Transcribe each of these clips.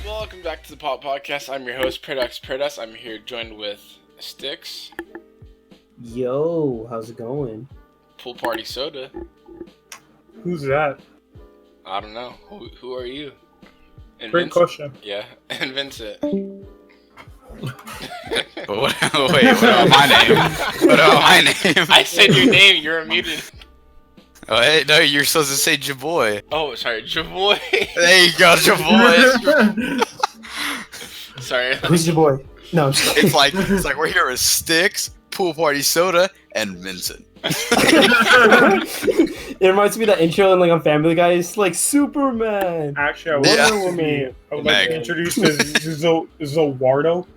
Welcome back to the Pop Podcast. I'm your host, Predax. I'm here joined with Sticks. Yo, how's it going? Pool Party Soda. Who's that? I don't know. Who are you? And Great question. Yeah, and Vincent. What about my name? What about my name? I said your name. You're muted. Oh, hey, no, you're supposed to say Jaboy. Oh, sorry, Javoy. There you go, Jaboy. Sorry. Who's your boy? No, I'm just kidding. It's like we're here with Sticks, Pool Party Soda, and Vincent. It reminds me of that intro in on Family Guy. It's like Superman. Actually, I would like to introduce Zowardo.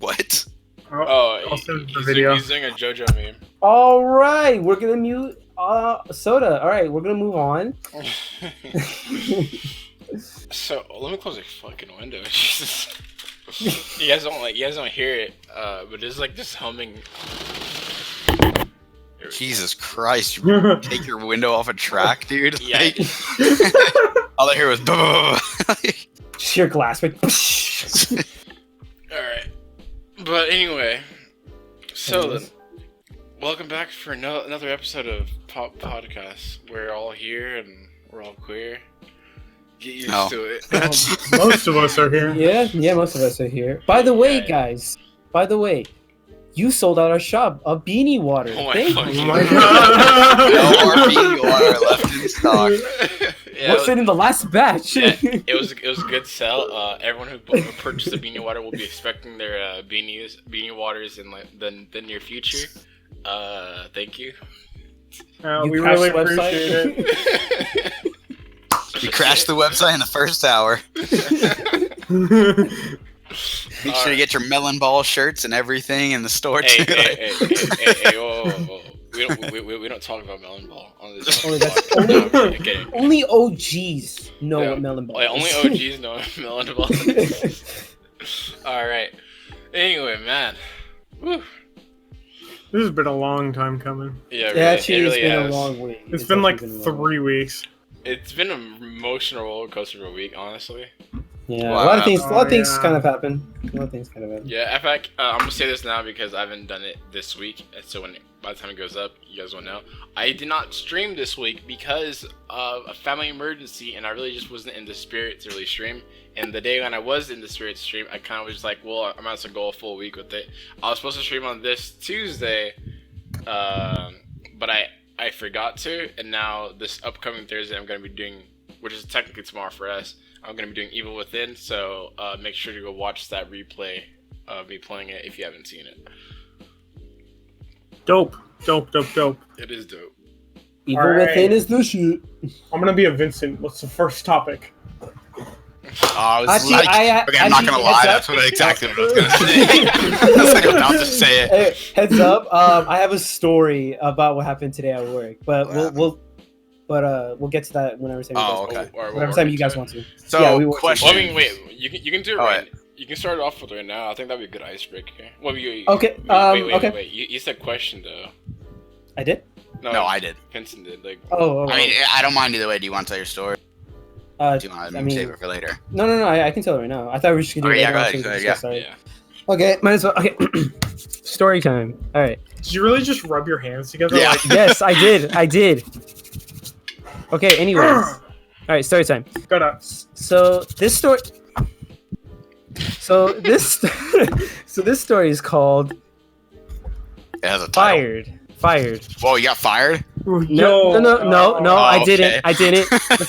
What? Oh, send the he's video. doing a JoJo meme. All right, we're gonna mute Soda. All right, we're gonna move on. So let me close the fucking window. Jesus. You guys don't hear it, but there's like this humming. Jesus Christ! You take your window off a track, dude. Yeah. Like, all I hear was. Sheer glass. Like, All right, but anyway, so welcome back for another episode of Pop Podcast. We're all here and we're all queer. Get used to it. Most of us are here. yeah, most of us are here. By the way, Yeah. guys. By the way, you sold out our shop of beanie water. Oh my Thank fucking you. God. No RP water left in stock. Yeah, What's in the last batch? yeah, it was a good sell. Everyone who purchased the beanie water will be expecting their beanie waters in the near future. Thank you. We crashed really the website? appreciate it. We crashed the website in the first hour. Make sure you get your melon ball shirts and everything in the store too. Hey, whoa. We don't talk about melon ball on this. Only that's- podcast. No, I'm kidding. Only OGs know Yeah. what melon ball Like, is. only OGs know what melon ball is. All right. Anyway, man. Woo. This has been a long time coming. Yeah, Yeah, really, actually, it really it's been has. a long week. It's been like actually been a long 3 weeks. It's been an emotional roller coaster of a week, honestly. Yeah, Wow. a lot of things. Yeah. Kind of happen. A lot of things kind of happen. Yeah, in fact, I'm gonna say this now because I haven't done it this week, and so by the time it goes up, you guys will know. I did not stream this week because of a family emergency, and I really just wasn't in the spirit to really stream. And the day when I was in the spirit to stream, I kind of was like, well, I'm about to go a full week with it. I was supposed to stream on this Tuesday, but I forgot to, and now this upcoming Thursday, I'm gonna be doing, which is technically tomorrow for us. I'm going to be doing Evil Within, so make sure to go watch that replay of me playing it if you haven't seen it. Dope. It is dope. Evil Alright. Within is the shit. I'm gonna be a Vincent. What's the first topic? I was Actually, like, I- I'm not actually, gonna lie, heads that's up. exactly what I was gonna say. I was like about to say it. Hey, heads up. I have a story about what happened today at work, but What we'll get to that whenever time you guys Oh, okay. whatever time you guys want to. So, Yeah, we will. question. Well, I mean, wait, you can do it Alright. right. You can start it off with right now. I think that'd be a good icebreaker. Well, Okay, okay. Wait. You said question though. I did. No, I did. Vincent did. Like, Oh. I mean, I don't mind either way. Do you want to tell your story? Do you want to I mean- save it for later? No. I can tell it right now. I thought we were just gonna do Okay, it yeah, later go on, ahead, so we go can ahead, discuss it. yeah. Okay, might as well. Okay, story time. All right. Did you really just rub your hands together? Yeah. Like, Yes, I did. Okay. Anyways, all right. Story time. gotta. So this story. So this story is called It has a title. Fired. Whoa, you got fired? No, I okay. didn't. Let's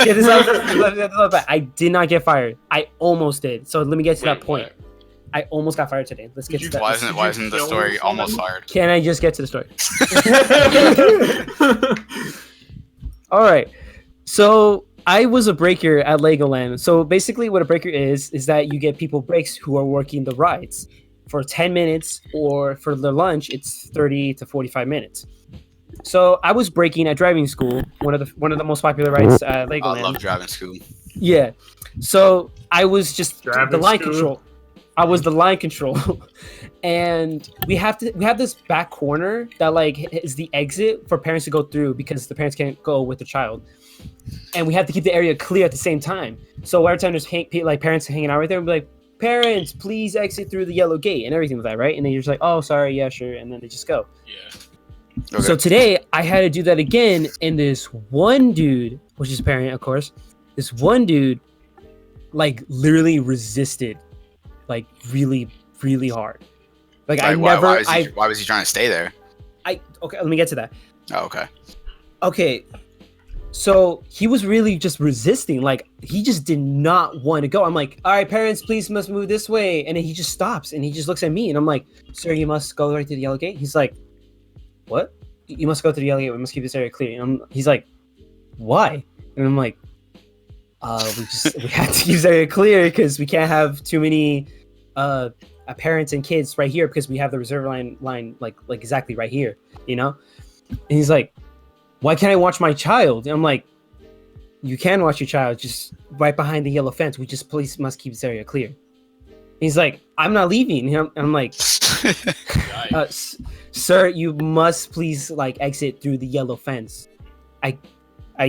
get this out. Let's get this out. I did not get fired. I almost did. So let me get to that point. What? I almost got fired today. Let's get to that. Why isn't the story kill almost someone? fired? Can I just get to the story? All right. So I was a breaker at Legoland. So basically what a breaker is that you get people breaks who are working the rides for 10 minutes, or for their lunch, it's 30 to 45 minutes. So I was breaking at driving school, one of the most popular rides at Legoland. I love driving school. Yeah. So I was just Driving the line school. control. I was the line control. And we have this back corner that like is the exit for parents to go through because the parents can't go with the child. and we have to keep the area clear at the same time. So every time there's like parents hanging out right there, we'll be like, parents, please exit through the yellow gate and everything like that, right? And then you're just like, oh, sorry, yeah, sure, and then they just go. Yeah. Okay. So today I had to do that again, and this one dude, which is parent, of course, this one dude, like literally resisted, like really, really hard. Like Why was he trying to stay there? Okay, let me get to that. Oh, okay. Okay, so he was really just resisting. Like he just did not want to go. I'm like, all right, parents, please must move this way. And then he just stops and he just looks at me and I'm like, sir, you must go right to the yellow gate. He's like, what? You must go to the yellow gate. We must keep this area clear. And he's like, why? And I'm like, we have to keep this area clear because we can't have too many parents and kids right here because we have the reserve line like exactly right here, you know? And he's like, why can't I watch my child? And I'm like, you can watch your child just right behind the yellow fence. We just please must keep this area clear. And he's like, I'm not leaving. And I'm like, sir, you must please like exit through the yellow fence. I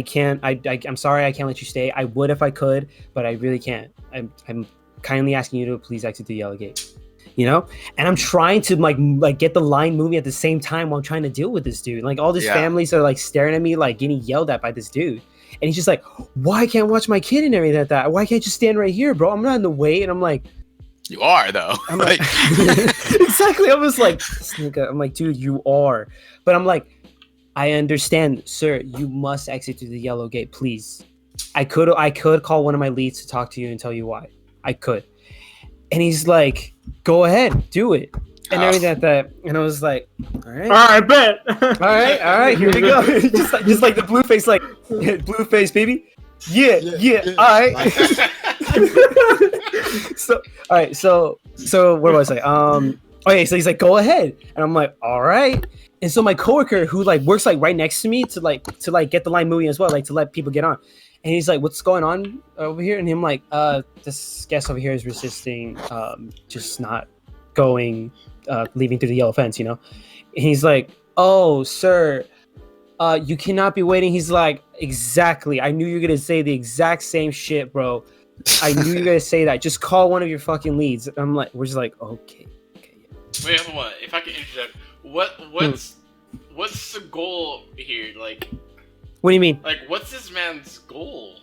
can't. I'm sorry, I can't let you stay. I would if I could, but I really can't. I'm kindly asking you to please exit the yellow gate. You know, and I'm trying to like get the line moving at the same time while I'm trying to deal with this dude. Like all these families are like staring at me, like getting yelled at by this dude, and he's just like, "Why can't I watch my kid and everything like that? Why can't you stand right here, bro? I'm not in the way." And I'm like, "You are though." I'm like, exactly. I was like, I'm like, dude, you are. But I'm like, I understand, sir. You must exit through the yellow gate, please. I could call one of my leads to talk to you and tell you why. I could. And he's like, go ahead, do it. And everything like that. And I was like, all right, bet. all right, here we go. just like the blue face, like, blue face, baby. Yeah, all right. So where was I? Okay, so he's like, go ahead. And I'm like, all right. And so my coworker who like works like right next to me to get the line moving as well, like to let people get on. And he's like, what's going on over here? And him like, this guest over here is resisting, just not going, leaving through the yellow fence, you know? And he's like, oh, sir, you cannot be waiting. He's like, exactly. I knew you were going to say the exact same shit, bro. I knew you were going to say that. Just call one of your fucking leads. I'm like, we're just like, okay. Yeah. Wait, hold on. If I can interject, what's the goal here? Like, what do you mean? Like, what's this man's goal?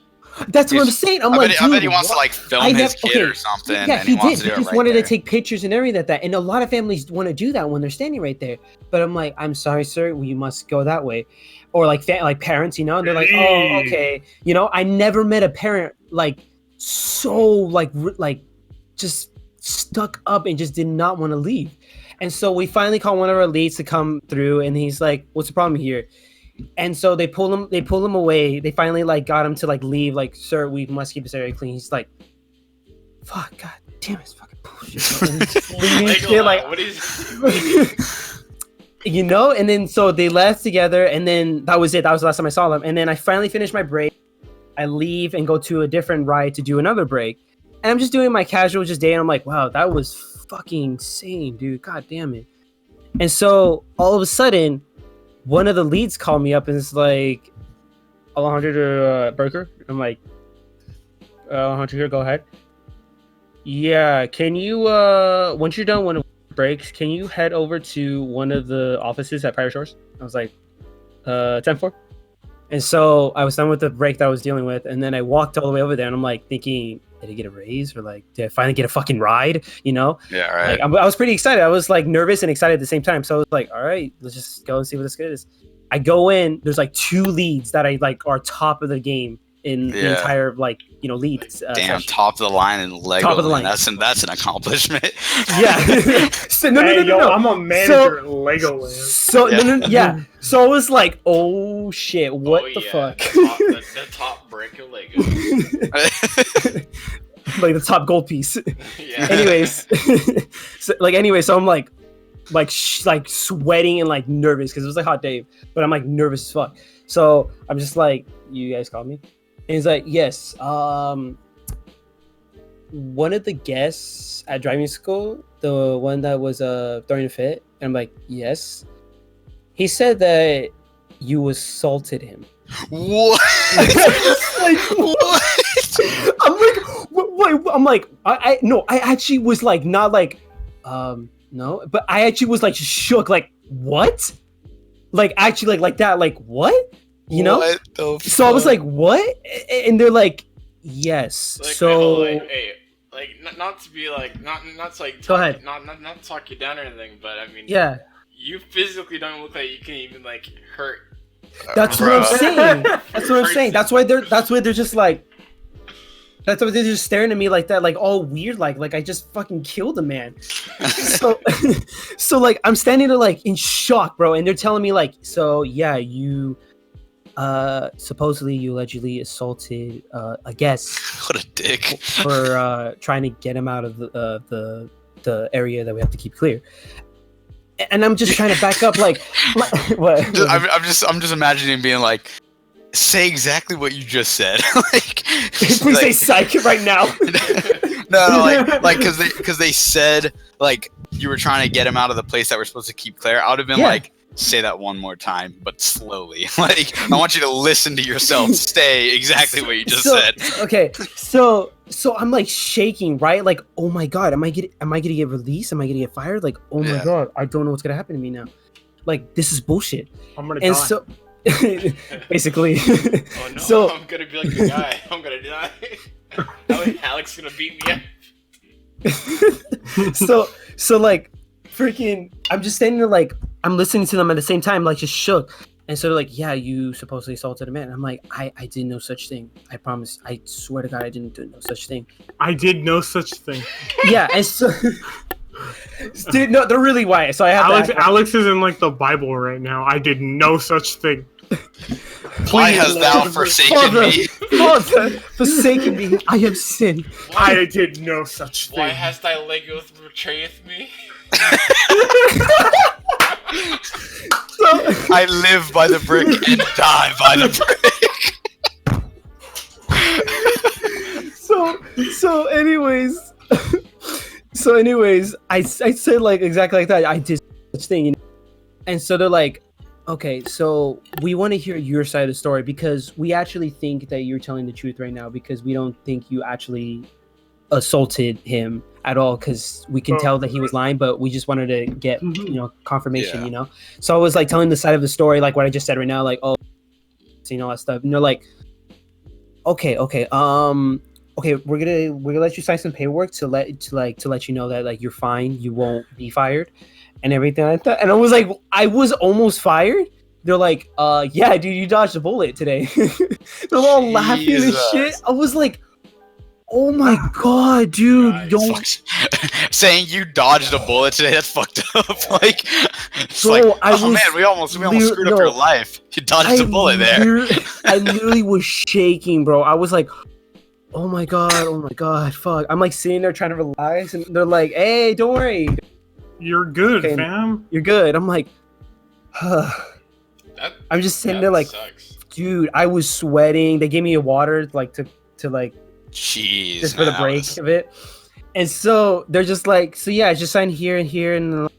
That's what I'm saying. I bet he wants to like film his kid or something. Yeah, and he did. He just wanted to take pictures and everything like that. And a lot of families want to do that when they're standing right there. But I'm like, I'm sorry, sir. You must go that way. Or like parents, you know, and they're like, oh, okay. You know, I never met a parent like so like just stuck up and just did not want to leave. And so we finally called one of our leads to come through, and he's like, what's the problem here? And so they pull him away. They finally like got him to like leave, like, sir, we must keep this area clean. He's like, fuck, god damn it, it's fucking bullshit. Like, what is you know? And then so they left together, and then that was it. That was the last time I saw them. And then I finally finished my break. I leave and go to a different ride to do another break. And I'm just doing my casual just day, and I'm like, wow, that was fucking insane, dude. God damn it. And so all of a sudden, one of the leads called me up and it's like, Alejandro Burger. I'm like, Alejandro here, go ahead. Yeah, can you, once you're done one of the breaks, can you head over to one of the offices at Pirate Shores? I was like, 10-4. And so I was done with the break that I was dealing with, and then I walked all the way over there, and I'm like thinking, did I get a raise, or like did I finally get a fucking ride? You know? Yeah, right. Like, I was pretty excited. I was like nervous and excited at the same time. So I was like, all right, let's just go and see what this is. I go in. There's like 2 leads that I like are top of the game in the entire like leads. Damn, session. Top of the line in Lego. Top of the line. That's an accomplishment. Yeah. So, no. I'm a manager at Legoland. So yeah. So I was like, oh shit, what the fuck? The top brick of Lego. Like the top gold piece. Yeah. Anyways, so I'm like sweating and like nervous because it was like hot day, but I'm like nervous as fuck. So I'm just like, you guys called me? And he's like, yes. One of the guests at driving school, the one that was throwing a fit, and I'm like, yes. He said that you assaulted him. What? Like, I'm like, what? I'm like, no, I actually was like, not like, no, but I actually was like shook, like, what? Like, actually, like that, like, what? You know? What the So I was like, what? And they're like, yes. Like, so hey, like, not to be like, not to like, Go ahead. not to talk you down or anything, but I mean, yeah, you physically don't look like you can even like hurt. that's what I'm saying. That's what I'm saying. That's why they're just like. That's why they're just staring at me like that, like all weird, like I just fucking killed a man. So like I'm standing there like in shock, bro, and they're telling me like, so yeah, you supposedly you allegedly assaulted a guest. What a dick. For trying to get him out of the area that we have to keep clear. And I'm just trying to back up, like what? I'm just imagining being like, say exactly what you just said. Like, please say psych right now. no, like because they said like you were trying to get him out of the place that we're supposed to keep clear. I would have been like, say that one more time, but slowly. Like, I want you to listen to yourself. Say exactly what you just said. Okay, so I'm like shaking, right? Like, oh my god, am I gonna get released? Am I gonna get fired? Like, oh my god, I don't know what's gonna happen to me now. Like, this is bullshit. I'm gonna and die. So basically, oh no, so I'm gonna be like the guy. I'm gonna die. Alex is gonna beat me up. so like, freaking, I'm just standing there like, I'm listening to them at the same time, like just shook. And so they're like, yeah, you supposedly assaulted a man. And I'm like, I did no such thing. I promise. I swear to God, I didn't do no such thing. I did no such thing. Yeah, and so dude, no, they're really white. So I have Alex is in like the Bible right now. I did no such thing. Why hast thou forsaken me? Father, forsaken me. I have sinned. I did no such thing. Why hast thy Legos betrayeth me? I live by the brick and die by the brick. So anyways, I said like exactly like that. I did such thing, you know? And so they're like, okay, so we want to hear your side of the story because we actually think that you're telling the truth right now because we don't think you actually assaulted him at all because we can tell that he was lying, but we just wanted to get confirmation, you know. So I was like telling the side of the story, like what I just said right now, like all that stuff, and they're like, okay, we're gonna let you sign some paperwork to let you know that like you're fine, you won't be fired, and everything like that. And I was like, I was almost fired. They're like, yeah, dude, you dodged a bullet today. They're all laughing and shit. I was like, oh my god, dude! Don't saying you dodged a bullet today. That's fucked up. Like, it's bro, like, oh man, we almost screwed up your life. You dodged a bullet there. I literally was shaking, bro. I was like, oh my god, fuck! I'm like sitting there trying to relax, and they're like, hey, don't worry, you're good, okay, fam. You're good. I'm like, I'm just sitting there like, sucks. Dude, I was sweating. They gave me a water like to like. Jeez, just for the break of it. And so they're just like, so yeah, just sign here and here and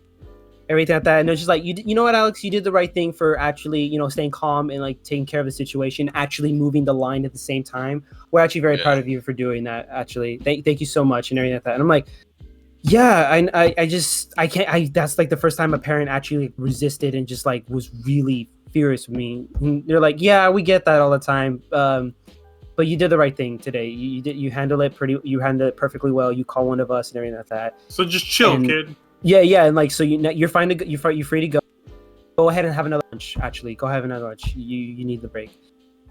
everything like that. And they're just like, you know what, Alex, you did the right thing for actually, staying calm and like taking care of the situation, actually moving the line at the same time. We're actually very proud of you for doing that. Actually, thank you so much and everything like that. And I'm like, yeah, I can't. That's like the first time a parent actually like, resisted and just like was really furious with me. And they're like, yeah, we get that all the time. But you did the right thing today. You handled it perfectly well. You call one of us and everything like that. So just chill, kid. Yeah, and like so you're fine to go, you're free to go. Go ahead and have another lunch. Actually, go have another lunch. You need the break.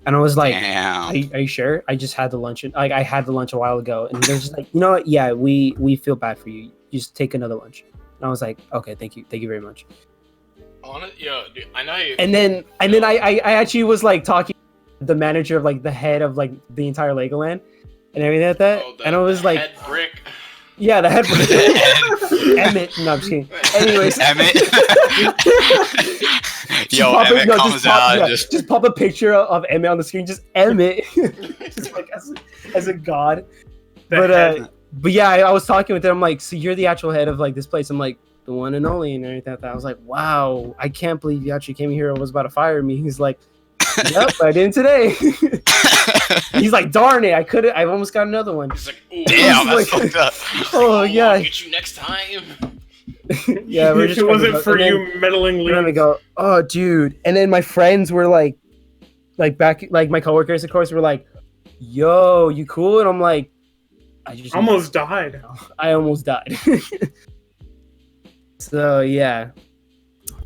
And I was like, are you sure? I just had the lunch. Like I had the lunch a while ago, and they're just like, you know what? Yeah, we feel bad for you. You just take another lunch. And I was like, okay, thank you very much. Yo, dude, I know you. And then I actually was like talking. The manager of like the head of like the entire Legoland and everything like that, and I was like, head brick. Yeah, the head brick. Emmett. No, I'm just kidding. Anyways, Emmett. Yo, Emmett comes out. Just pop a picture of Emmett on the screen. Just Emmett, just like as a god. But yeah, I was talking with him. I'm like, so you're the actual head of like this place. I'm like, the one and only, and everything like that. I was like, wow, I can't believe you actually came here and was about to fire me. He's like, Yep, I didn't today. He's like, darn it, I almost got another one. He's like, oh, Damn, Like- that's fucked up. Oh, yeah. I'll get you next time. Yeah, we're if just it wasn't cracking for jokes. And you meddling then we leaves. go, oh, dude. And then my friends were like back, like my coworkers, of course, were like, yo, you cool? And I'm like, I just Almost died. I almost died. So yeah,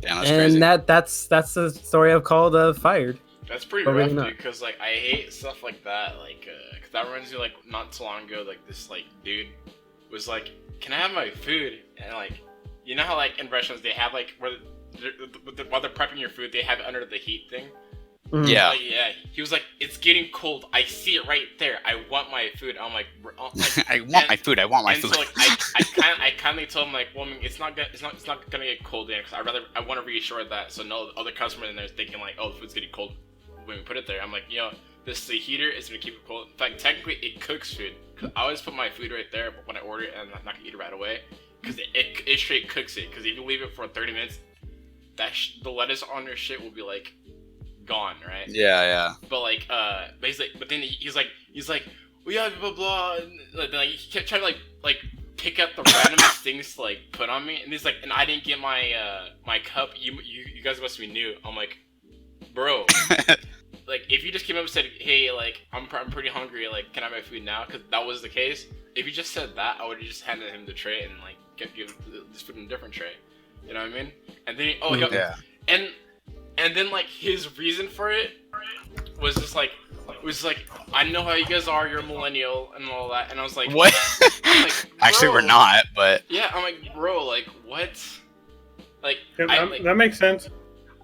Damn, that's and crazy. that's the story I've called fired. That's pretty But rough, really not. dude. Because like I hate stuff like that. Like, cause that reminds me like not too long ago, like this like dude was like, "Can I have my food?" And like, you know how like in restaurants they have like where while they're prepping your food, they have it under the heat thing. Mhm. Yeah. Like, yeah. He was like, "It's getting cold. I see it right there. I want my food." I'm like, I want my food. I want my and food. so like I kindly told him like, well, I mean, it's not gonna get cold in because I want to reassure that so no other customer in there is thinking like, oh, the food's getting cold when we put it there. I'm like, this is the heater. It's gonna keep it cold. In fact, technically, it cooks food. Cause I always put my food right there when I order it, and I'm not gonna eat it right away because it straight cooks it. Because if you leave it for 30 minutes, the lettuce on your shit will be like gone, right? Yeah. But like, basically, but then he's like, well, yeah, blah blah. And like he kept trying to like pick up the randomest things to like put on me, and he's like, and I didn't get my my cup. You guys must be new. I'm like, bro, like if you just came up and said, hey, like I'm pretty hungry, like can I have my food now? Because that was the case. If you just said that, I would have just handed him the tray and like give this food in a different tray. You know what I mean? And then Yeah. And then like his reason for it was just like I know how you guys are, you're a millennial and all that, and I was like, What? like, Actually, we're bro. not, but Yeah, I'm like, bro, like what? Like Yeah, that makes sense.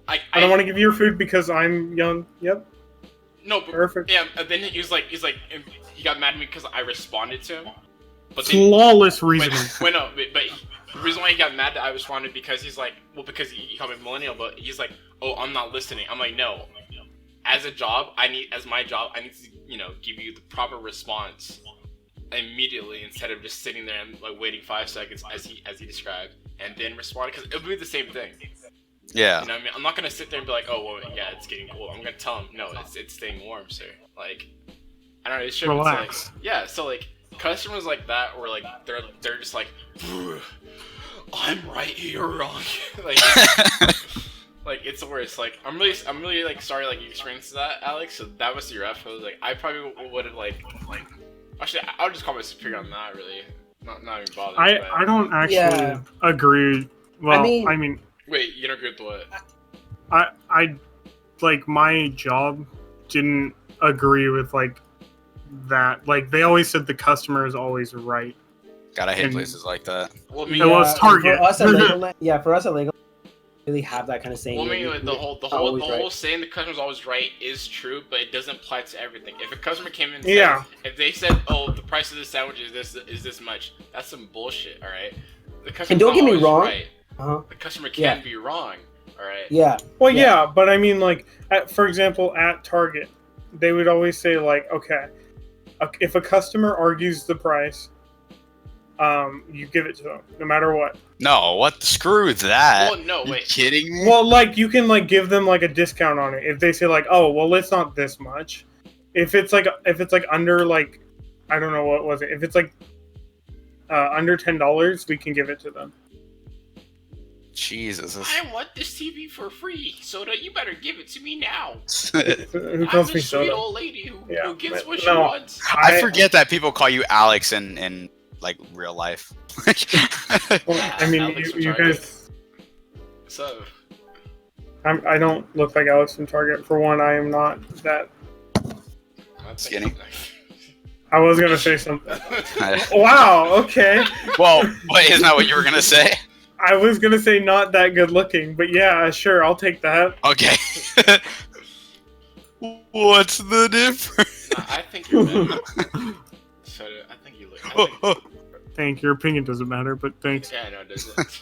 I I don't want to give you your food because I'm young. Yep, no, but, perfect. yeah, and then he's like, and he got mad at me because I responded to him. But then, Flawless reasoning. Wait, no, but the reason why he got mad that I responded because he's like, well, because he called me millennial, but he's like, oh, I'm not listening. I'm like, no. As my job, I need to, give you the proper response immediately instead of just sitting there and like waiting 5 seconds as he described and then respond because it'll be the same thing. yeah. You know what I mean? I'm not gonna sit there and be like, oh, well, yeah, it's getting cold. I'm gonna tell him, no, it's staying warm, sir. Like, I don't know. It's Relax. like, yeah. So like, customers like that, or like they're just like, I'm right, you're wrong. like, like it's the worst. Like, I'm really like sorry like you experienced that, Alex. So that was your F. I was like, I probably would have like. Actually, I'll just call my superior on that. Really, not even bothered. I don't actually Yeah. agree. Well, I I mean, Wait, you don't agree with what? I like my job didn't agree with like that. Like they always said the customer is always right. God, I hate And- places like that. Well, I mean, It was Target. For us at Legoland, for us at Legoland, we really have that kind of saying. Well, I mean, We- like, we- the whole always right. saying the customer's always right is true, but it doesn't apply to everything. If a customer came in and said, Yeah. if they said, "Oh, the price of this sandwich is this much," that's some bullshit. All right. The customer's And don't not get me always wrong. Right. Uh-huh. The customer Yeah. can be wrong. All right. Yeah. Well, Yeah. yeah, but I mean, like, for example, at Target, they would always say, like, okay, if a customer argues the price, you give it to them, no matter what. No, what? Screw that. Well, no, You wait. kidding me? Well, like, you can, like, give them, like, a discount on it. If they say, like, oh, well, it's not this much. If it's, like, under, like, I don't know, what was it? If it's, like, under $10, we can give it to them. Jesus. I want this TV for free, Soda. You better give it to me now. Who I'm calls a me sweet soda? old lady who Yeah, gets but what she no. wants. I forget that people call you Alex in like real life. Well, I mean, Alex from you Target. guys... So, I don't look like Alex from Target. For one, I am not that... I think- Skinny. I was gonna say something. Wow, okay. Well, wait, isn't that what you were gonna say? I was gonna say not that good looking, but yeah, sure, I'll take that. Okay. What's the difference? Nah, I think you're better. Soda, I think you look. I think, Thank you. Your opinion doesn't matter, but thanks. yeah, no, it doesn't.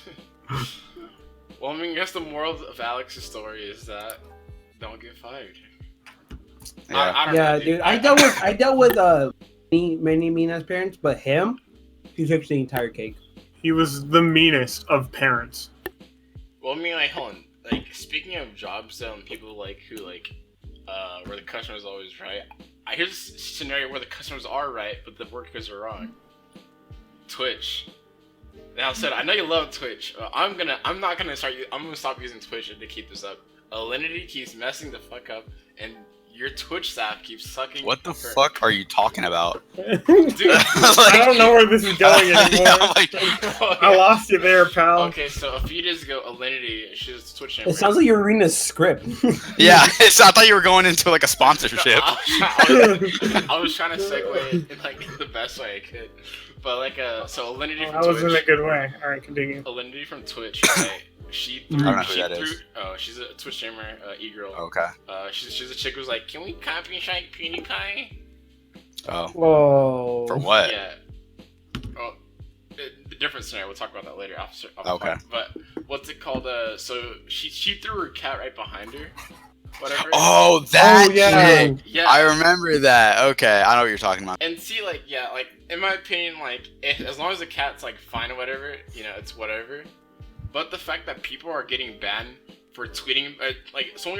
Well, I mean, I guess the moral of Alex's story is that don't get fired. Yeah. I don't Yeah, know, dude. I dealt with many mean ass parents, but him, he took the entire cake. He was the meanest of parents. Well, I mean, like, hold on. Like, speaking of jobs, though, and people like who like where the customer's always right. Here's a scenario where the customers are right, but the workers are wrong. Twitch. Now said, I know you love Twitch. I'm gonna stop using Twitch to keep this up. Alinity keeps messing the fuck up, and your Twitch staff keeps sucking. What the fuck are you talking about? Dude, I don't know where this is going anymore. I lost you there, pal. Okay, so a few days ago, Alinity, she's a Twitch streamer. It sounds like you're reading a script. Yeah, I thought you were going into like a sponsorship. I was trying to segue in like the best way I could, but like so Alinity from That was in a Twitch. good way. All right, continue. Alinity from Twitch, right? She I don't know who that is. Oh, she's a Twitch streamer, e-girl. Okay. She's a chick who's like, can we copyright PewDiePie? Oh. Whoa. For what? Yeah. Oh, the different scenario. We'll talk about that later. Okay. But what's it called? So she threw her cat right behind her. Whatever. Oh, that yeah. chick. Yeah. I remember that. Okay, I know what you're talking about. And see, like, yeah, like in my opinion, like as long as the cat's like fine or whatever, it's whatever. But the fact that people are getting banned for tweeting, like someone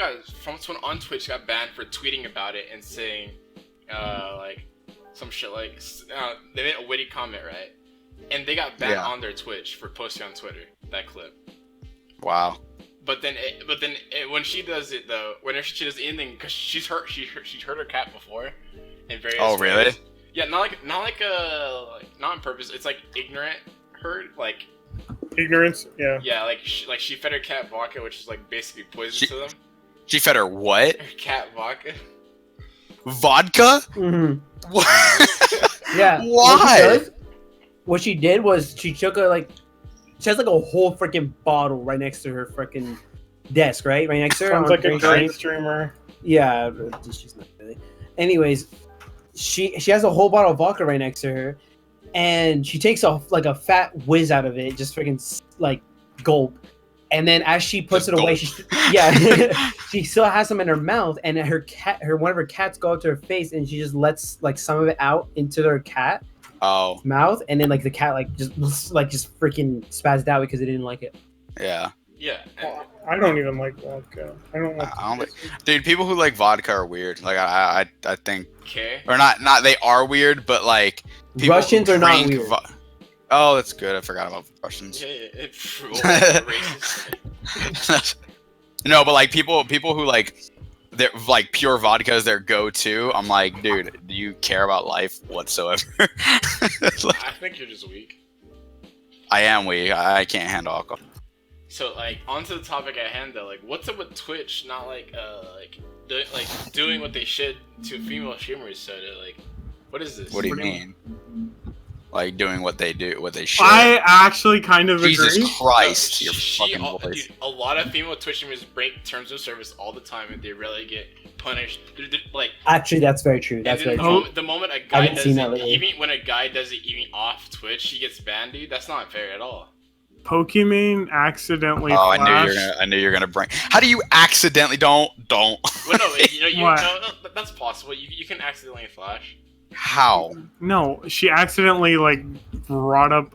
on Twitch got banned for tweeting about it and saying, like some shit like they made a witty comment, right? And they got banned on their Twitch for posting on Twitter that clip. Wow. But then when she does it though, whenever she does anything, because she's hurt her cat before, in various. Oh really? ways. Yeah, not on purpose. It's like ignorant hurt, like. Ignorance, yeah. Yeah, like she fed her cat vodka, which is like basically poison to them. She fed her what? Her cat vodka. Vodka? Mm-hmm. What? Yeah. Why? What she did was she took she has like a whole freaking bottle right next to her freaking desk, right next to her. Sounds like a great great streamer. Yeah, she's not really. Anyways, she has a whole bottle of vodka right next to her, and she takes a fat whiz out of it, just freaking like gulp, and then as she puts it away, she still has some in her mouth, and one of her cats go up to her face, and she just lets like some of it out into her cat mouth, and then like the cat just freaking spazzed out because it didn't like it. Yeah. Yeah. I don't even like vodka. I don't like. Dude, people who like vodka are weird. Like I think. Okay. Or not. They are weird, but like. Russians are not weird. Oh, that's good. I forgot about Russians. Yeah, it's racist. No, but like people who like they're like pure vodka is their go-to. I'm like, dude, do you care about life whatsoever? I think you're just weak. I am weak. I can't handle alcohol. So like onto the topic at hand though, like what's up with Twitch not doing what they should to female streamers? So like, what is this? What do you mean? Like doing what they do, what they should. I actually kind of agree. Jesus Christ, your fucking voice. Dude, a lot of female Twitch streamers break terms of service all the time, and they rarely get punished. Like actually, that's very true. That's very true. The moment a guy does it, even when a guy does it, even off Twitch, he gets banned, dude. That's not fair at all. Pokemon accidentally. Oh, I knew you're gonna bring. How do you accidentally don't? Well, no, that's possible. You can accidentally flash. How? No, she accidentally brought up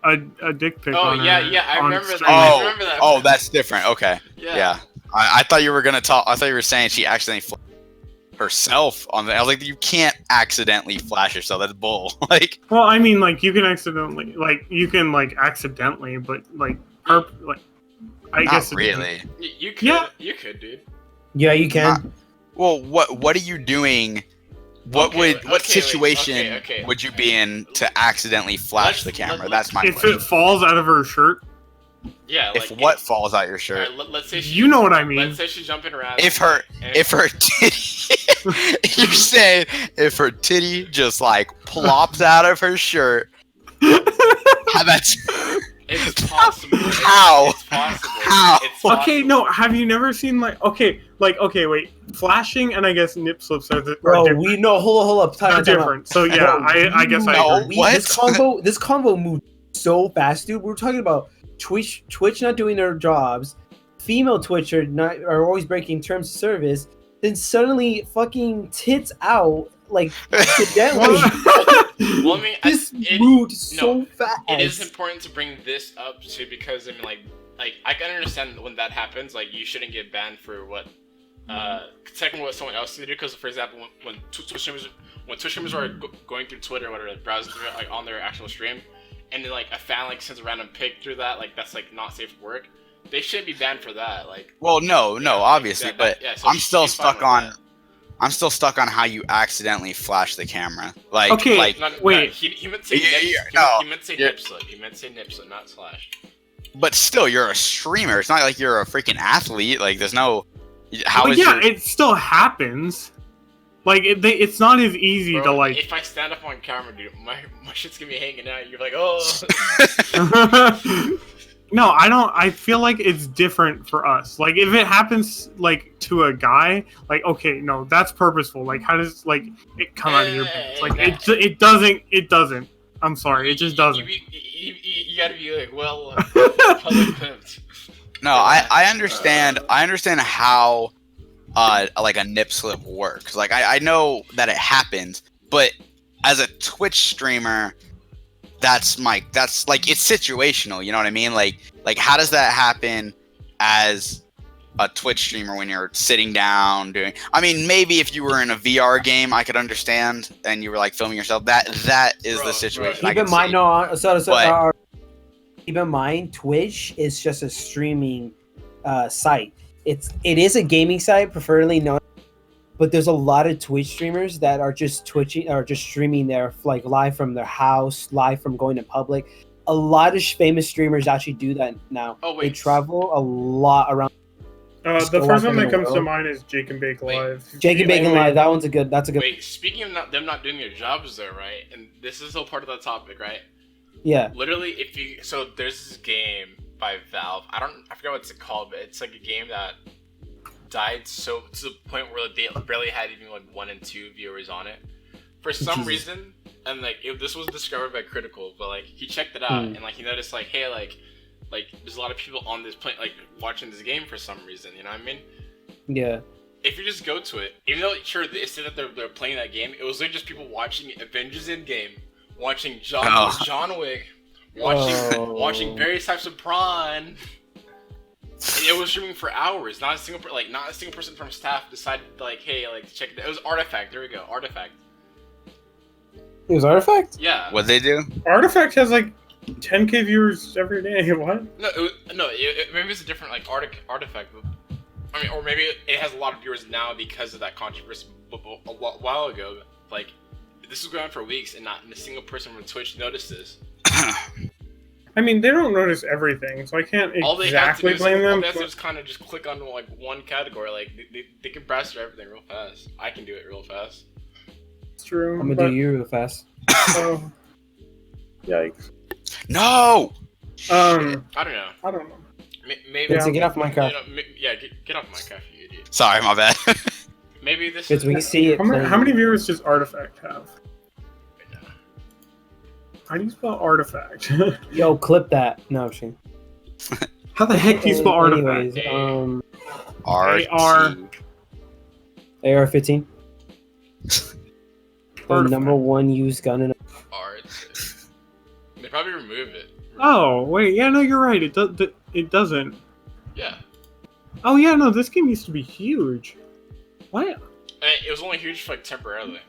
a dick pic. Oh on yeah, her, yeah, I remember that. Oh, I remember that. Oh, that's different. Okay. Yeah. I thought you were gonna talk. I thought you were saying she accidentally flashed herself on the. I was like, you can't accidentally flash yourself. That's bull. Like. Well, I mean, you can accidentally, accidentally, but I guess. Not really. You could. Yeah. You could, dude. Yeah, you can. Well, what are you doing? What situation would you be in to accidentally flash the camera? That's my question. If it falls out of her shirt. Yeah. If what falls out your shirt? Right, let's say you know what I mean. Let's say she's jumping around. If her titty, you're saying if her titty just plops out of her shirt, that's. It's possible. How? It's possible. How? It's possible. Okay, no. Have you never seen okay, wait. Flashing and I guess nip slips are different. We know. Hold up. They're different. So yeah, I guess I agree. What? This combo moved so fast, dude. We're talking about Twitch not doing their jobs. Female Twitch are always breaking terms of service. Then suddenly, fucking tits out accidentally. Well, I mean, this moved so fast. It is important to bring this up too because I mean, I can understand when that happens. You shouldn't get banned for what second what someone else to do, because for example, when Twitch streamers are going through Twitter or whatever, like, browsing through it, like on their actual stream, and then like a fan like sends a random pic through that, like that's like not safe for work. They should be banned for that. Like, well, no, obviously, but so I'm still she's fine stuck with on. that. I'm still stuck on how you accidentally flash the camera. Like, Okay. like, Wait. He meant to say he meant to say nip slip. He meant to say nip slip, not slash. but still, you're a streamer. It's not like you're a freaking athlete. Like, there's no. How Well, is yeah, your? it still happens. Like it's not as easy Bro, to like. if I stand up on camera, dude, my shit's gonna be hanging out. You're like, oh. No, I don't. I feel like it's different for us. Like if it happens like to a guy, like okay, no, that's purposeful. Like how does like it come out of your pants? Like it doesn't. It doesn't. I'm sorry, it just doesn't. You gotta be like, well, public pimped. No, I understand. I understand how, like a nip slip works. Like I know that it happens, but as a Twitch streamer, that's like it's situational. You know what I mean? Like how does that happen as a Twitch streamer when you're sitting down doing? I mean, maybe if you were in a VR game, I could understand, and you were like filming yourself. That is the situation. Keep in mind, keep in mind, Twitch is just a streaming site. It is a gaming site, preferably known, but there's a lot of Twitch streamers that are just twitching or just streaming their like live from their house, live from going to public. A lot of famous streamers actually do that now. Oh, wait. They travel a lot around. The first one that comes to mind is Jake and Bake Live. Jake and Bacon Live. That's a good. Wait, speaking of them not doing their jobs though, right? And this is still part of the topic, right? Yeah. Literally, there's this game by Valve. I forgot what it's called, but it's like a game that died so to the point where they barely had even like 1 and 2 viewers on it for some reason. And like this was discovered by Critical, but like he checked it out and like he noticed like, hey, like there's a lot of people on this plane like watching this game for some reason. You know what I mean? Yeah. If you just go to it, even though sure they said that they're playing that game, it was literally just people watching Avengers Endgame, watching John Wick, watching various types of prawn. And it was streaming for hours. Not a single person from staff decided like, hey, like check it. It was Artifact. There we go, Artifact. It was Artifact? Yeah. What'd they do? Artifact has like 10k viewers every day. What? No, maybe it's a different like Artifact. I mean, or maybe it has a lot of viewers now because of that controversy a while ago. Like, this was going on for weeks, and not a single person from Twitch noticed this. I mean, they don't notice everything, so I can't exactly blame them. All they have to do is kind of just click on like one category. Like they can browse through everything real fast. I can do it real fast. It's true. I'm gonna do you real fast. Oh, yikes. No. I I don't know. Maybe. Get off Minecraft. Get off Minecraft, you idiot. Sorry, my bad. Maybe this Because is. we can see it. How many viewers does Artifact have? How do you spell Artifact? Yo, clip that. No, she. How the heck do you spell Artifact? Anyways, AR. AR-15. The Artifact. number one used gun in. Art. They probably remove it. Oh wait, yeah, no, you're right. It doesn't. Yeah. Oh yeah, no, this game used to be huge. What? And it was only huge for like temporarily.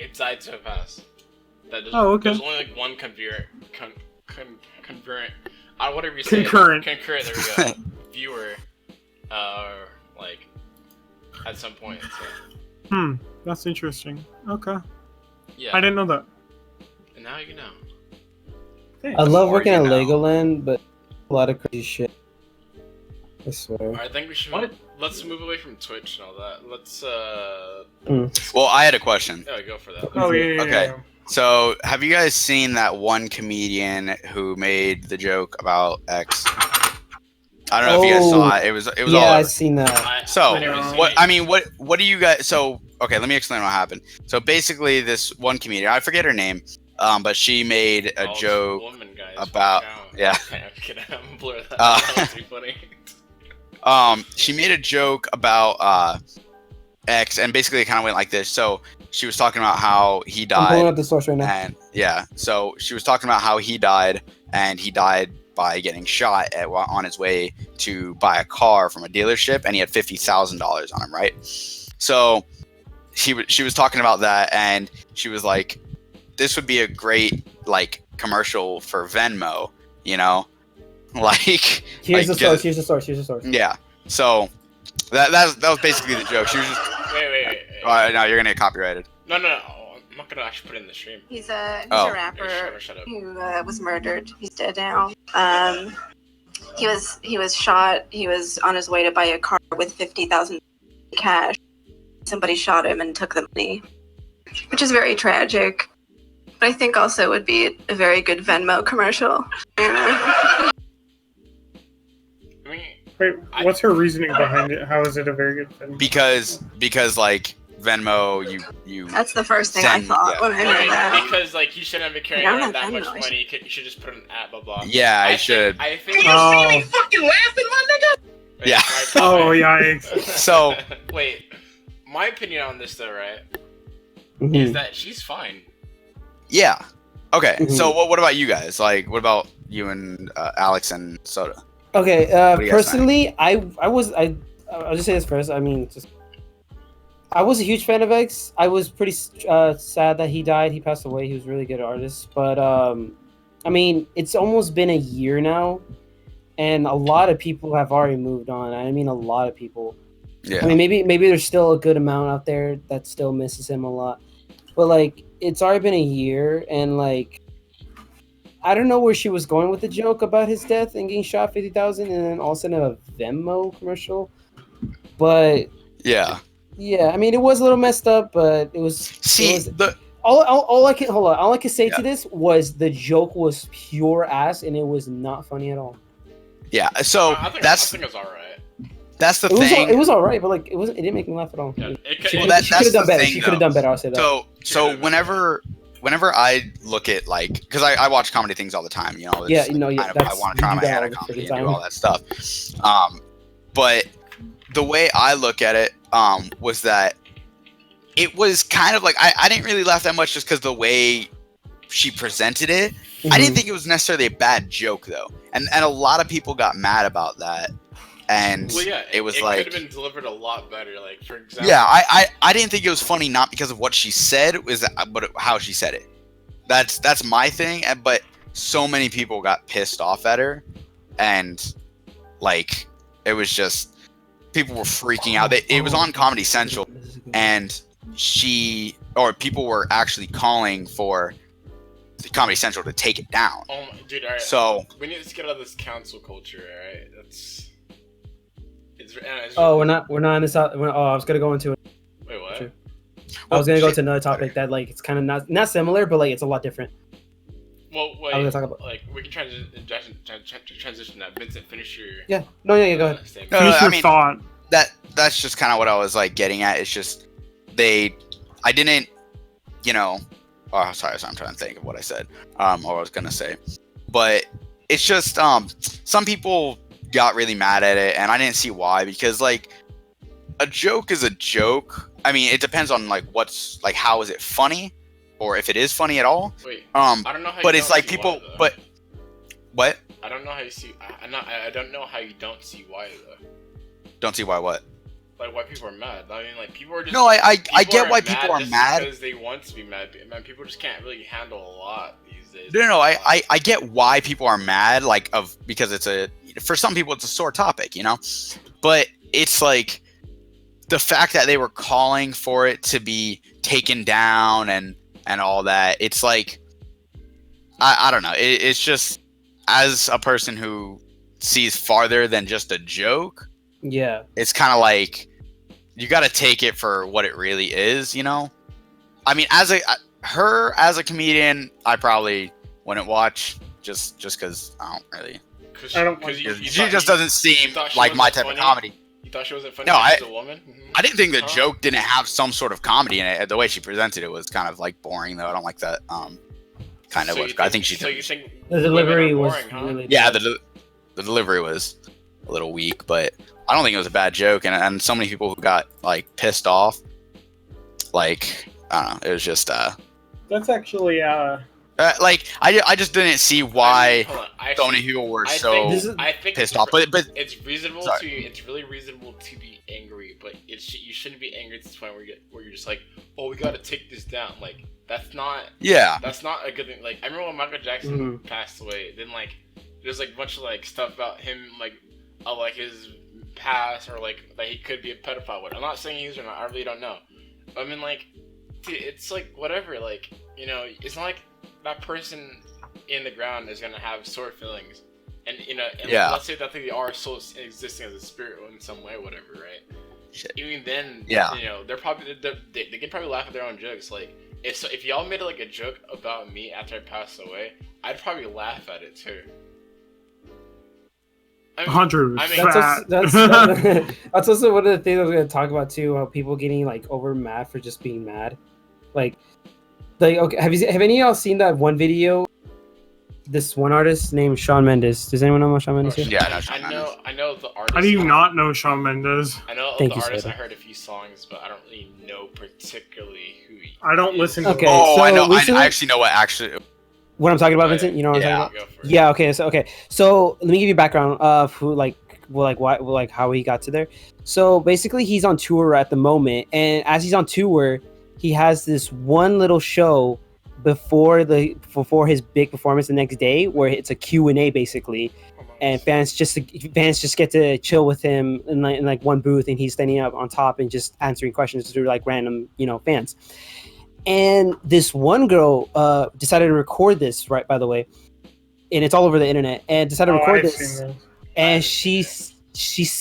It died so fast. Okay. There's only like one concurrent. Whatever you say. Concurrent. Concurrent. There we go. Viewer. Like, at some point. So. That's interesting. Okay. Yeah. I didn't know that. And now you know. Thanks. I love working at you know. Legoland, but a lot of crazy shit. I swear. Alright, I think we should. Let's move away from Twitch and all that. Let's. Well, I had a question. Yeah, go for that. Oh yeah. Okay. So, have you guys seen that one comedian who made the joke about X? I don't know if you guys saw it. It was all over. I've seen that. So, I've never seen what it. I mean, what do you guys? So, okay, let me explain what happened. So, basically, this one comedian, I forget her name, but she made a joke Woman, guys. about yeah. I'm blur that. That's pretty funny. She made a joke about X, and basically it kind of went like this. So she was talking about how he I'm pulling died, up the source right now. and yeah. So she was talking about how he died, and he died by getting shot on his way to buy a car from a dealership, and he had $50,000 on him, right? So she was talking about that, and she was like, this would be a great like commercial for Venmo, you know, like Here's like, the source. Yeah. So that was basically the joke. She was just Wait. no, you're gonna get copyrighted. No. I'm not gonna actually put it in the stream. He's a Oh. rapper Shut up. who was murdered. He's dead now. He was shot. He was on his way to buy a car with $50,000 cash. Somebody shot him and took the money, which is very tragic. But I think also it would be a very good Venmo commercial. I mean, Wait, what's her reasoning behind it? How is it a very good film? Because like Venmo, you That's the first thing Send- I thought yeah. when I heard that. because like you shouldn't be carrying I don't around have that much Venmo. money. You should just put an at blah blah. Yeah, I should. I think. Oh, Wait, Yeah. oh, yikes. So Wait, my opinion on this though, right, Mhm. is that she's fine. yeah. Okay. Mhm. So what about you guys? Like, what about you and Alex and Soda? Okay, do you guys think? personally, I'll just say this first. I mean, I was a huge fan of X. I was pretty sad that he died. He passed away. He was a really good artist. But I mean, it's almost been a year now, and a lot of people have already moved on. I mean, a lot of people. Yeah. I mean, maybe there's still a good amount out there that still misses him a lot. But like, it's already been a year, and like, I don't know where she was going with the joke about his death and getting shot 50,000, and then all of a sudden a Venmo commercial. But Yeah. yeah, I mean, it was a little messed up, but it was. See, it was, the all I can hold on. All I can say Yeah. to this was the joke was pure ass, and it was not funny at all. yeah. So I think that's it's alright. the It thing. was all right, but like it didn't make me laugh at all. Yeah, She Well, could that's have done the better. thing, She could have done better. I'll say that. So whenever I look at like, because I watch comedy things all the time, you know. It's Yeah, you know, yeah, kind of, I that's- want to try you my do that hand all at the comedy freaking and do time. all that stuff. But the way I look at it was that it was kind of like I didn't really laugh that much just because the way she presented it. I didn't Mhm. think it was necessarily a bad joke though, and a lot of people got mad about that. And Well, yeah, it was it like, could have been delivered a lot better. Like for example, yeah, I didn't think it was funny not because of what she said, but how she said it. That's my thing. But so many people got pissed off at her, and like it was just people were freaking out. It was on Comedy Central, and people were actually calling for the Comedy Central to take it down. Oh my, dude, alright. So we need to get out of this cancel culture, alright? It's Oh, we're not in this. I was gonna go into it. Wait, what? Sure. I was gonna go shit. to another topic that like it's kind of not similar, but like it's a lot different. Well, wait. I was gonna talk about. Like we can transition that. Vincent, finish your. Yeah. No. Yeah. Go ahead. statement. No, Finish I your mean- thought. that's just kind of what I was like getting at. It's just I didn't, you know. Oh, sorry, I'm trying to think of what I said, or what I was gonna say, but it's just some people got really mad at it, and I didn't see why, because like a joke is a joke. I mean, it depends on like what's like how is it funny, or if it is funny at all. Wait. Um, I don't know how. but you it's don't like see people, why, though. but what? I don't know how you see. I don't know how you don't see why though. Don't see why what? Like why people are mad. I mean, like people are just. No, I people get why people are just mad. because they want to be mad. Man, people just can't really handle a lot these days. No, I get why people are mad, like because it's for some people it's a sore topic, you know, but it's like the fact that they were calling for it to be taken down and all that. It's like I don't know. It's just, as a person who sees farther than just a joke, Yeah. it's kind of like you got to take it for what it really is, you know. I mean, as a comedian, I probably wouldn't watch just because I don't really. I don't Cause want She just doesn't seem thought she like my wasn't type funny? of comedy. You thought she wasn't funny? No, She's a woman. I didn't think the Huh? joke didn't have some sort of comedy in it. The way she presented it was kind of like boring, though. I don't like that. Kind of. So Was, you I think she. So you think The delivery women are was boring, huh? really. Yeah, bad. the delivery was a little weak, but I don't think it was a bad joke. And so many people who got like pissed off, like I don't know. It was just That's actually Like I just didn't see why hold on. so many people were I so think pissed off. But it's reasonable sorry. it's really reasonable to be angry, but you shouldn't be angry to the point where you're just like, oh, we gotta take this down. Like that's not a good thing. Like I remember when Michael Jackson passed away, then like there's like a bunch of like stuff about him like his past or like that he could be a pedophile. I'm not saying he is or not. I really don't know. I mean like, dude, it's like whatever. Like it's not like that person in the ground is gonna have sore feelings, and let's say that they are still existing as a spirit in some way, whatever, right? Shit. Even then, they're probably they can probably laugh at their own jokes. Like if y'all made like a joke about me after I passed away, I'd probably laugh at it too. Hunter, that's also one of the things I was gonna talk about too. How people getting like over mad for just being mad, like okay. Have any of y'all seen that one video? This one artist named Shawn Mendes. Does anyone know what Shawn Mendes is? Yeah, Shawn Mendes. I know the artist. How do you not know Shawn Mendes? I know the artist. I heard a few songs, but I don't really know particularly who he. I don't listen to. Okay, him. so I know. recently, I actually know what I'm talking about, Vincent. You know what I'm talking about? Yeah. Okay. So let me give you background of who how he got to there. So basically, he's on tour at the moment, and as he's on tour, he has this one little show before his big performance the next day, where it's a Q&A basically, and fans just get to chill with him in like one booth, and he's standing up on top and just answering questions to like random fans. And this one girl decided to record this, right, by the way, and it's all over the internet, and decided to record this, and she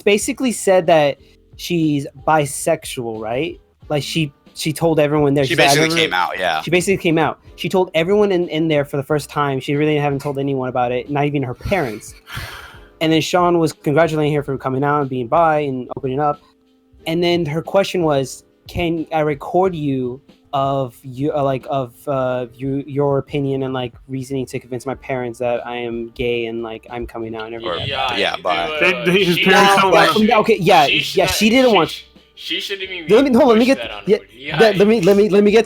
basically said that she's bisexual, right? Like she told everyone there. She basically came out, yeah. She basically came out. She told everyone in there for the first time. She really haven't told anyone about it, not even her parents. And then Shawn was congratulating her for coming out and being bi and opening up. And then her question was, "Can I record you of your opinion and like reasoning to convince my parents that I am gay and like I'm coming out and everything?" His parents don't want to. Okay, she didn't want. She shouldn't even. Let me get to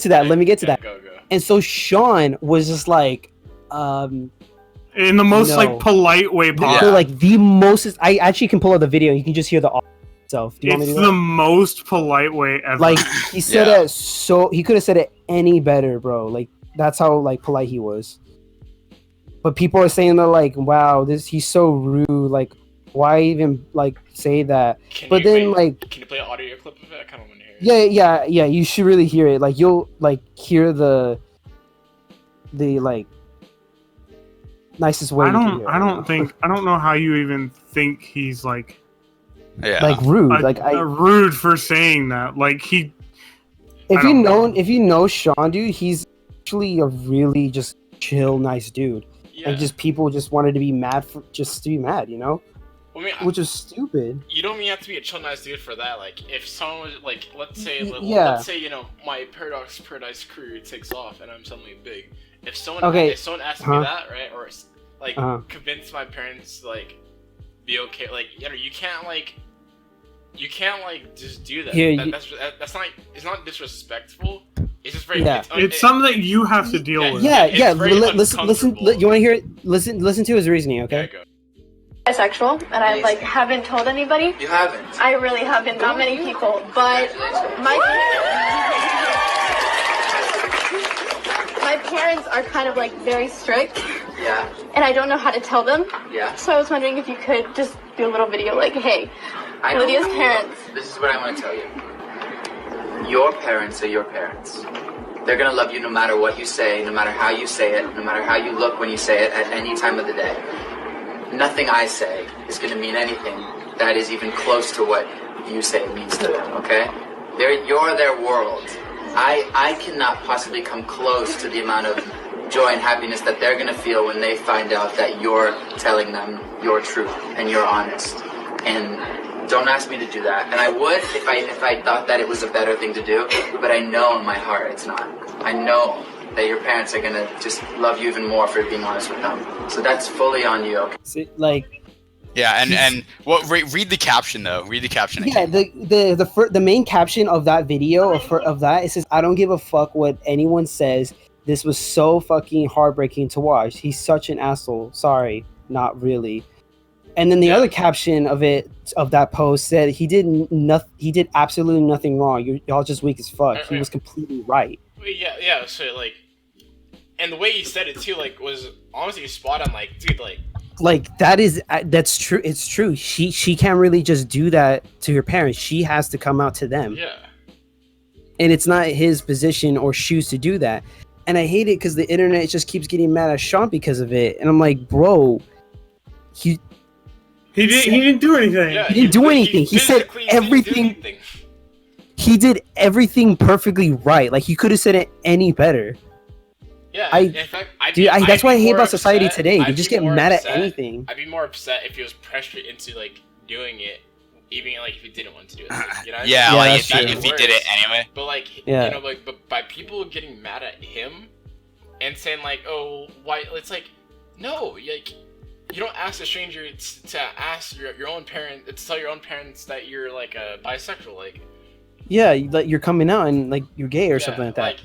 that. Let me get to that. Go. And so Shawn was just like, in the most like polite way possible. Like the most. I actually can pull out the video. You can just hear the audio itself. It's the most polite way ever. Like he said it so he could have said it any better, bro. Like that's how like polite he was. But people are saying they're like, wow, he's so rude. Like, why even like say that? Can you play an audio clip of it? I kind of want to hear it. Yeah. You should really hear it. Like you'll like hear the like nicest way. I don't know how you even think he's like. Yeah. Like rude. Rude for saying that. Like he. If you know Shawn, dude, he's actually a really just chill, nice dude. Yeah. And just people just wanted to be mad to be mad, I mean, which is stupid. You don't even have to be a chill nice dude for that. Like, if someone was like, let's say my Paradise crew takes off and I'm suddenly big. If someone asked me that, right, or like convince my parents to like be okay, like you can't just do that. That's not. It's not disrespectful. It's just very. Yeah. It's something that you have to deal with. Yeah. Listen. You want to hear it? Listen to his reasoning, okay? Go. Bisexual, and I haven't told anybody. You haven't. I really haven't. Not many people, but my parents are kind of like very strict. Yeah. And I don't know how to tell them. Yeah. So I was wondering if you could just do a little video like, hey, Lydia's parents. This is what I want to tell you. Your parents are your parents. They're gonna love you no matter what you say, no matter how you say it, no matter how you look when you say it, at any time of the day. Nothing I say is going to mean anything that is even close to what you say it means to them, okay? You're their world. I cannot possibly come close to the amount of joy and happiness that they're going to feel when they find out that you're telling them your truth and you're honest. And don't ask me to do that. And I would if I thought that it was a better thing to do, but I know in my heart it's not. I know that your parents are gonna just love you even more for being honest with them. So that's fully on you. Okay? See, like. Yeah, and read the caption though. Read the caption. Yeah, the main caption of that video of that it says, "I don't give a fuck what anyone says. This was so fucking heartbreaking to watch. He's such an asshole. Sorry, not really. And then the other caption of that post said he did absolutely nothing wrong. Y'all just weak as fuck. He was completely right. Yeah. So like, and the way he said it too, like, was honestly spot on. Like, dude, like that's true. It's true. She can't really just do that to her parents. She has to come out to them. Yeah. And it's not his position or shoes to do that. And I hate it because the internet just keeps getting mad at Sean because of it. And I'm like, bro, he didn't do anything. Yeah, he didn't do anything. He said everything. He did everything perfectly right. Like, he could have said it any better. Yeah, in fact, that's why I hate about society upset. today. They just get mad at anything. I'd be more upset if he was pressured into like doing it, even like if he didn't want to do it. Like, you know? Yeah, like if he did it anyway. But like, you know, like, but by people getting mad at him and saying like, oh, why? It's like, no, like, you don't ask a stranger to ask your own parent to tell your own parents that you're like a bisexual, like. Yeah, like you're coming out and like you're gay or something like that.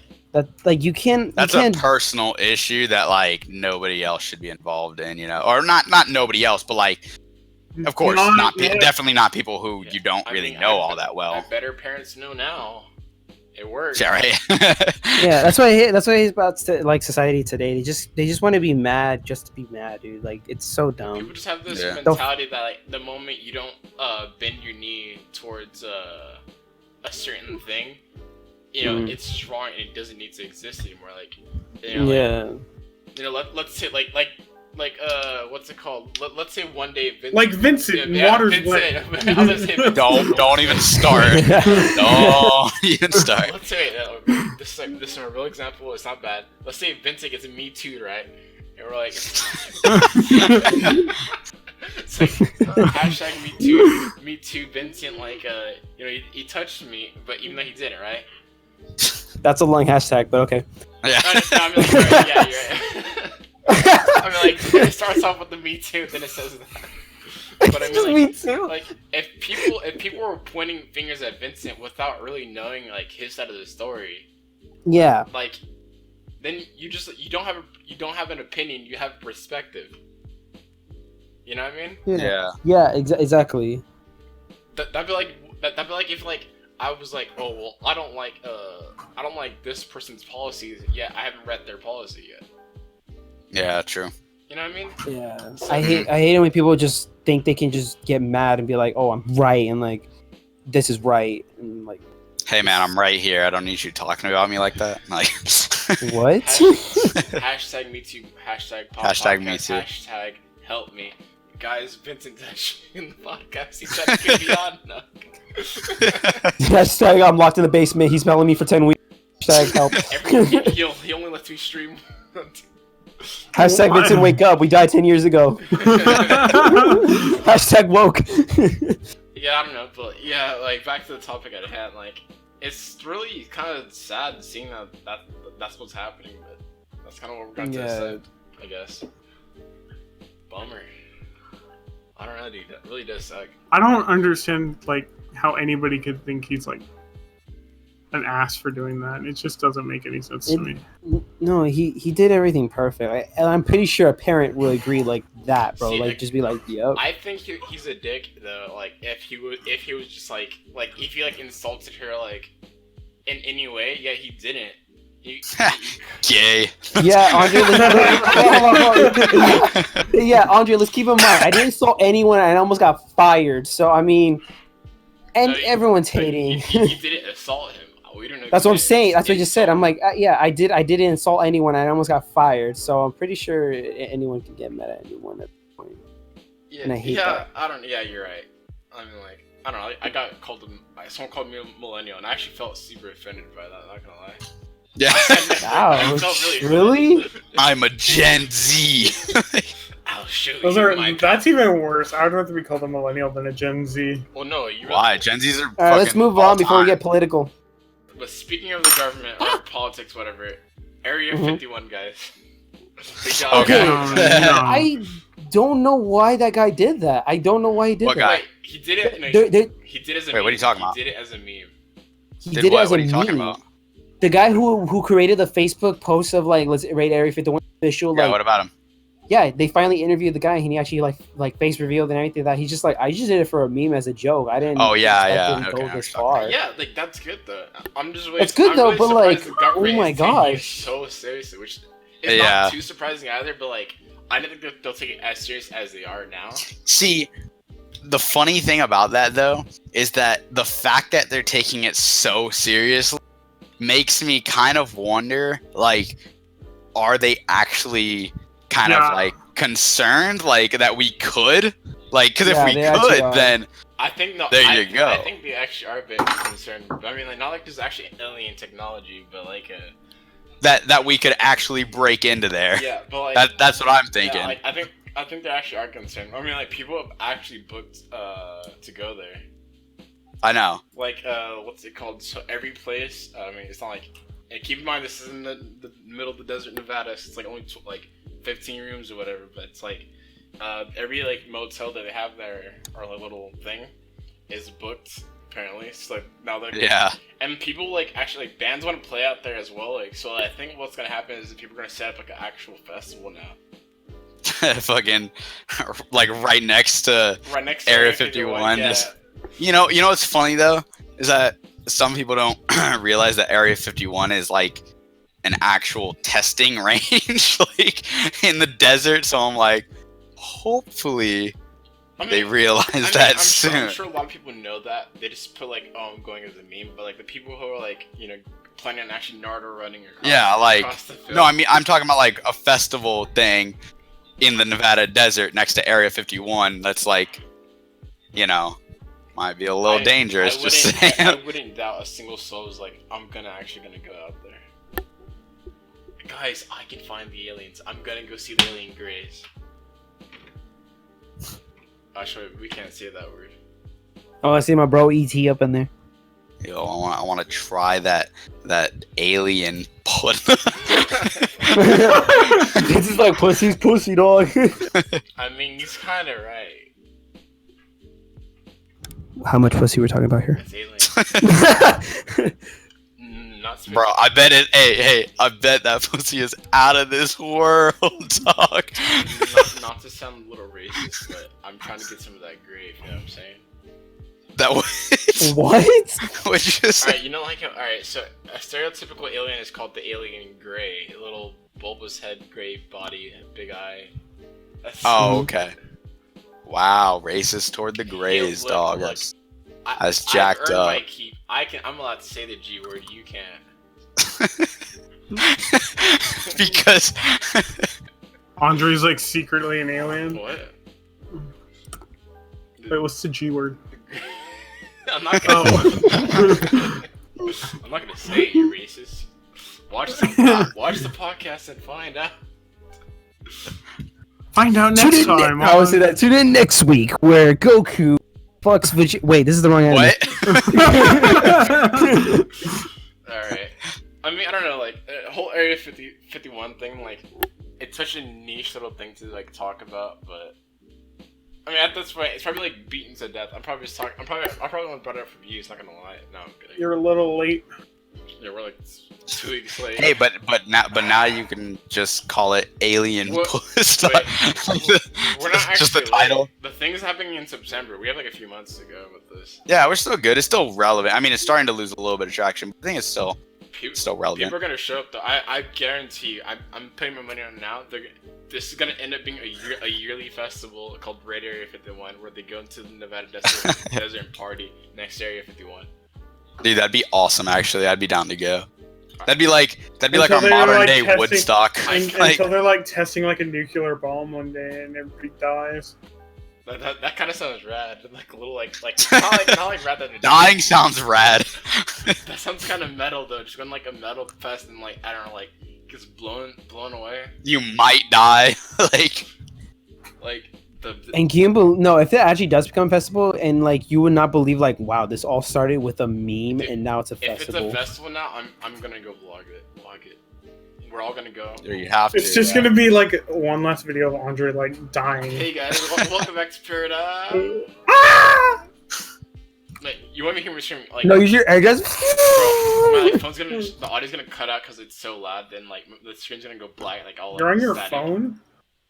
Like you can't. That's a personal issue that like nobody else should be involved in, you know, or not nobody else, but like, of course, definitely not people who you don't really know all that well. Better parents know now. It works. Yeah, right. Yeah, that's why he's about like society today. They just want to be mad just to be mad, dude. Like, it's so dumb. People just have this mentality that like the moment you don't bend your knee towards a certain thing, you know, it's just wrong and it doesn't need to exist anymore. Like, you know, you know, let's say like what's it called? Let's say one day Vincent, like Vincent, water's wet. Don't even start. Don't even start. Let's say this is a real example. It's not bad. Let's say Vincent gets a Me Too, right? And we're like, it's like hashtag Me Too Vincent. Like, you know, he touched me, but even though he didn't, right? That's a long hashtag, but okay. Yeah. I mean, like, right, yeah, you're right. I mean, like, it starts off with the Me Too, then it says that. But I mean, like, Me Too. Like, if people were pointing fingers at Vincent without really knowing like his side of the story, yeah, like, then you don't have an opinion. You have perspective. You know what I mean? Yeah. Exactly. That'd be like if like I was like, oh well, I don't like this person's policies. Yeah, I haven't read their policy yet. Yeah, true. You know what I mean? Yeah. So, I hate it when people just think they can just get mad and be like, oh, I'm right, and like, this is right, and like, hey man, I'm right here. I don't need you talking about me like that. Like, what? Hashtag Me Too. Hashtag pop hashtag podcast, Me Too. Hashtag help me. Guys, Vincent in the podcast. He's trying to get me on now. Hashtag I'm locked in the basement. He's smelling me for 10 weeks. Hashtag help. He only lets me stream. Hashtag Vincent wake up. We died 10 years ago. Hashtag woke. Yeah, I don't know, but yeah, like back to the topic at hand. Like, it's really kind of sad seeing that's what's happening, but that's kind of what we're going to decide, I guess. Bummer. I don't know, dude. That really does suck. I don't understand like how anybody could think he's like an ass for doing that. It just doesn't make any sense to me. No, he did everything perfect. And I'm pretty sure a parent would agree like that, bro. See, like, just be like, yep. I think he's a dick though. Like if he was just like if he like insulted her like in any way, yeah, he didn't. Gay. Yeah, Andre. Yeah, Andre. Let's keep in mind, I didn't insult anyone. And I almost got fired. So I mean, and no, everyone's hating. You didn't assault him. We don't know. That's what I'm saying. That's what I just said. I'm like, yeah, I didn't insult anyone. I almost got fired. So I'm pretty sure anyone can get mad at anyone at this point. Yeah, and I hate that. Yeah, you're right. I mean, like, I don't know. I got called someone called me a millennial, and I actually felt super offended by that. I'm not gonna lie. Yeah. Wow. Really? I'm a Gen Z. I'll show you. That's even worse. I would rather be called a millennial than a Gen Z. Well, no, you. Why? Gen Zs are. All right, let's move on before we get political. But speaking of the government or politics, whatever, Area 51, guys. Okay. I don't know why that guy did that. I don't know why he did that. What guy? He did it. No, he did it as a meme. Wait, what are you talking about? He did it as a meme. He did it as a meme. What are you talking about? The guy who created the Facebook post of like let's raid Area 51 official. Yeah, Like, what about him? yeah, they finally interviewed the guy, and he actually like face revealed and everything. That he's just like, I just did it for a meme as a joke. I didn't. Oh, yeah, expect yeah. it to Okay, go I know this what you're talking far. Yeah, like that's good though. I'm just really. It's good I'm though, really but, surprised like, the government oh my is taking it gosh. so seriously, which is Yeah. not too surprising either. But like, I didn't think they'll take it as serious as they are now. See, the funny thing about that though is that the fact that they're taking it so seriously makes me kind of wonder, like, are they actually kind of like concerned, like that we could, like, because Yeah, if we they actually could, are. then I think no. There you go. I think they actually are a bit concerned. I mean, like not like there's actually alien technology, but like that we could actually break into there. yeah, but like That's what I'm thinking. yeah, like, I think they actually are concerned. I mean, like people have actually booked to go there. I know. Like what's it called? So every place. I mean, it's not like. And keep in mind, this is in the middle of the desert, Nevada. So it's like only like 15 rooms or whatever. But it's like every like motel that they have there or like little thing is booked apparently. So like now they're Yeah. and people like actually like bands want to play out there as well. Like so, I think what's gonna happen is that people are gonna set up like an actual festival now. Fucking like right next to Right next to Area 51. Yeah. Just, you know what's funny though is that some people don't realize that Area 51 is like an actual testing range, like in the desert. So I'm like, hopefully I mean, they realize I mean, that I'm soon. Sure, I'm sure a lot of people know that. They just put like, oh, I'm going as a meme. But like the people who are like, you know, planning on actually Naruto running across, Yeah, like across the field. no, I mean I'm talking about like a festival thing in the Nevada desert next to Area 51. That's like, you know, might be a little dangerous. Just saying. I wouldn't doubt a single soul is like, I'm actually gonna go out there. Guys, I can find the aliens. I'm gonna go see the alien grays. Actually, we can't say that word. Oh, I see my bro ET up in there. Yo, I want to try that alien put. This is like pussy's pussy, dog. I mean, he's kind of right. How much pussy we're talking about here? It's alien. Not specific. Bro, I bet it. Hey, I bet that pussy is out of this world, dog. Not to sound a little racist, but I'm trying to get some of that gray, if you know what I'm saying. That was What? what you just Alright, you know, like, alright, so a stereotypical alien is called the alien gray. A little bulbous head, gray body, big eye. That's Oh, okay. Wow, racist toward the Grays, look, dog. look, That's jacked I've earned up. my keep. I'm allowed to say the G word, you can't. Because Andre's like secretly an alien. What? Wait, what's the G word? I'm not gonna Oh. I'm not gonna say it, you racist. Watch the podcast and find out. Find out next time. I would say that. Tune in next week where Goku fucks Vegeta. Wait, this is the wrong anime. what? Alright. I mean, I don't know, like, the whole Area 51 thing, like, it's such a niche little thing to, like, talk about, but... I mean, at this point, it's probably, like, beaten to death. I probably want to brought it up for views, not gonna lie. No, I'm kidding. You're a little late. Yeah, we're, like, 2 weeks late. Hey, but now you can just call it Alien What- Puss. wait, we're not just the actually title. late. The thing's happening in September. We have, like, a few months to go with this. Yeah, we're still good. It's still relevant. I mean, it's starting to lose a little bit of traction, but I think it's still relevant. People are gonna show up, though. I guarantee you, I'm putting my money on it now. This is gonna end up being a yearly festival called Raid Area 51, where they go into the Nevada desert and party next to Area 51. Dude, that'd be awesome. Actually, I'd be down to go. That'd be like Until our they're, modern like, day testing- Woodstock. Until they're like testing like a nuclear bomb one day and everybody dies. That kind of sounds rad. Like a little like not like rad that Dying sounds rad. That sounds kind of metal though. Just going like a metal fest and like I don't know, like gets blown away. You might die. like the And can you no, if it actually does become a festival, and like you would not believe, like, wow, this all started with a meme, Dude, and now it's a if it's festival. a festival now, I'm gonna go vlog it. We're all gonna go. there you have to. It's just gonna be like one last video of Andre like dying. Hey guys, welcome back to Paradise. Like, you want me to hear me scream? Like, No, use your AirDrops. bro, my like, phone's gonna the audio's gonna cut out because it's so loud. Then like the screen's gonna go black. Like all. You're on your static. phone?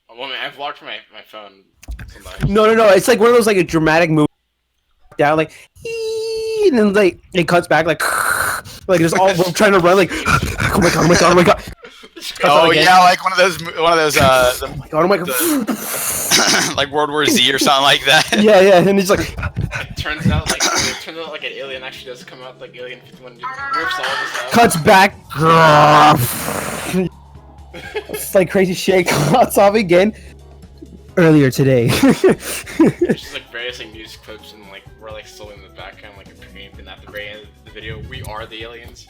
Well, I vlogged from my phone. Sometimes. No. It's like one of those like a dramatic move down, like, and then like it cuts back, like it's all we're trying to run, like, oh my god. Oh yeah, like one of those. Oh my god. Like World War Z or something like that. Yeah, and it's like. It turns out like an alien actually does come out, like Alien 51 rips all this out. Cuts back. It's like crazy shit. Cuts off again. Earlier today. There's just like various like news clips and like we're like still in the background, like a preamp, and at the very end of the video, we are the aliens.